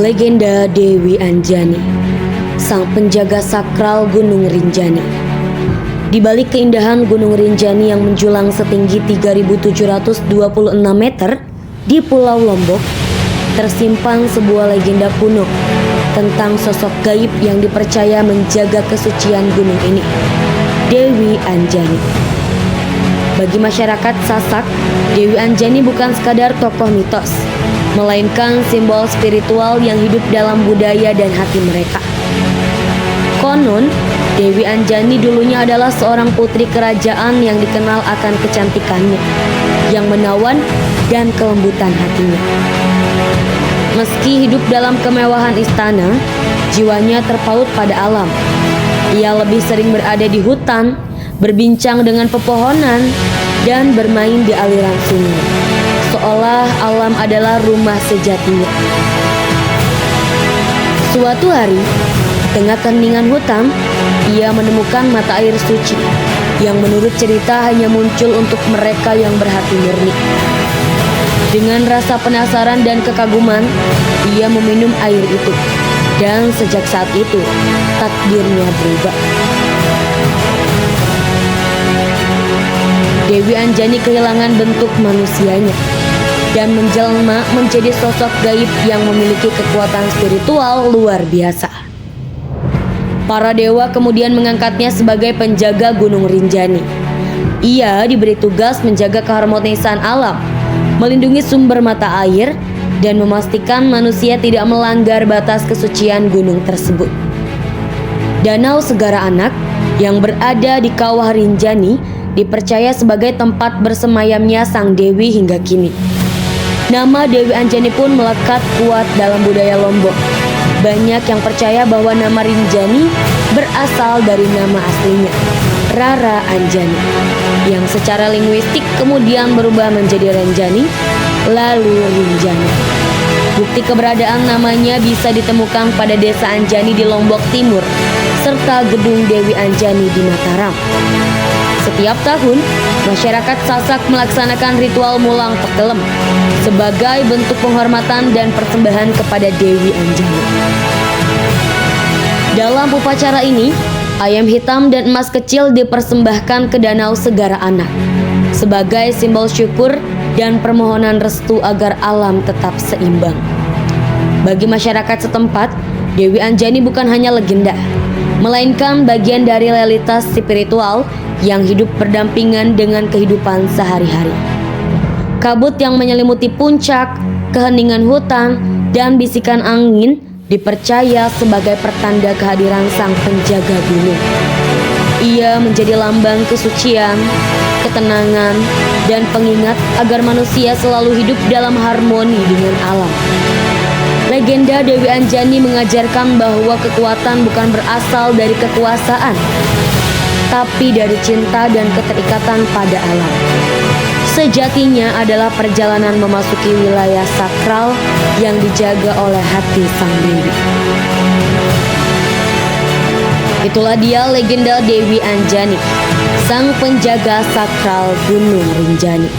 Legenda Dewi Anjani, sang penjaga sakral Gunung Rinjani. Di balik keindahan Gunung Rinjani yang menjulang setinggi 3.726 meter di Pulau Lombok, tersimpan sebuah legenda kuno tentang sosok gaib yang dipercaya menjaga kesucian gunung ini, Dewi Anjani. Bagi masyarakat Sasak, Dewi Anjani bukan sekadar tokoh mitos, melainkan simbol spiritual yang hidup dalam budaya dan hati mereka. Konon, Dewi Anjani dulunya adalah seorang putri kerajaan yang dikenal akan kecantikannya, yang menawan dan kelembutan hatinya. Meski hidup dalam kemewahan istana, jiwanya terpaut pada alam. Ia lebih sering berada di hutan, berbincang dengan pepohonan, dan bermain di aliran sungai, seolah alam adalah rumah sejatinya. Suatu hari, di tengah keheningan hutan, ia menemukan mata air suci yang menurut cerita hanya muncul untuk mereka yang berhati murni. Dengan rasa penasaran dan kekaguman, ia meminum air itu, dan sejak saat itu, takdirnya berubah. Dewi Anjani kehilangan bentuk manusianya dan menjelma menjadi sosok gaib yang memiliki kekuatan spiritual luar biasa. Para dewa kemudian mengangkatnya sebagai penjaga Gunung Rinjani. Ia diberi tugas menjaga keharmonisan alam, melindungi sumber mata air, dan memastikan manusia tidak melanggar batas kesucian gunung tersebut. Danau Segara Anak yang berada di kawah Rinjani dipercaya sebagai tempat bersemayamnya sang dewi hingga kini. Nama Dewi Anjani pun melekat kuat dalam budaya Lombok. Banyak yang percaya bahwa nama Rinjani berasal dari nama aslinya, Rara Anjani, yang secara linguistik kemudian berubah menjadi Renjani, lalu Rinjani. Bukti keberadaan namanya bisa ditemukan pada Desa Anjani di Lombok Timur, serta Gedung Dewi Anjani di Mataram. Setiap tahun, masyarakat Sasak melaksanakan ritual mulang pekelem sebagai bentuk penghormatan dan persembahan kepada Dewi Anjani. Dalam upacara ini, ayam hitam dan emas kecil dipersembahkan ke Danau Segara Anak sebagai simbol syukur dan permohonan restu agar alam tetap seimbang. Bagi masyarakat setempat, Dewi Anjani bukan hanya legenda, melainkan bagian dari realitas spiritual yang hidup berdampingan dengan kehidupan sehari-hari. Kabut yang menyelimuti puncak, keheningan hutan, dan bisikan angin dipercaya sebagai pertanda kehadiran sang penjaga gunung. Ia menjadi lambang kesucian, ketenangan, dan pengingat agar manusia selalu hidup dalam harmoni dengan alam. Legenda Dewi Anjani mengajarkan bahwa kekuatan bukan berasal dari kekuasaan, tapi dari cinta dan keterikatan pada alam. Sejatinya adalah perjalanan memasuki wilayah sakral yang dijaga oleh hati sang dewi. Itulah dia legenda Dewi Anjani, sang penjaga sakral Gunung Rinjani.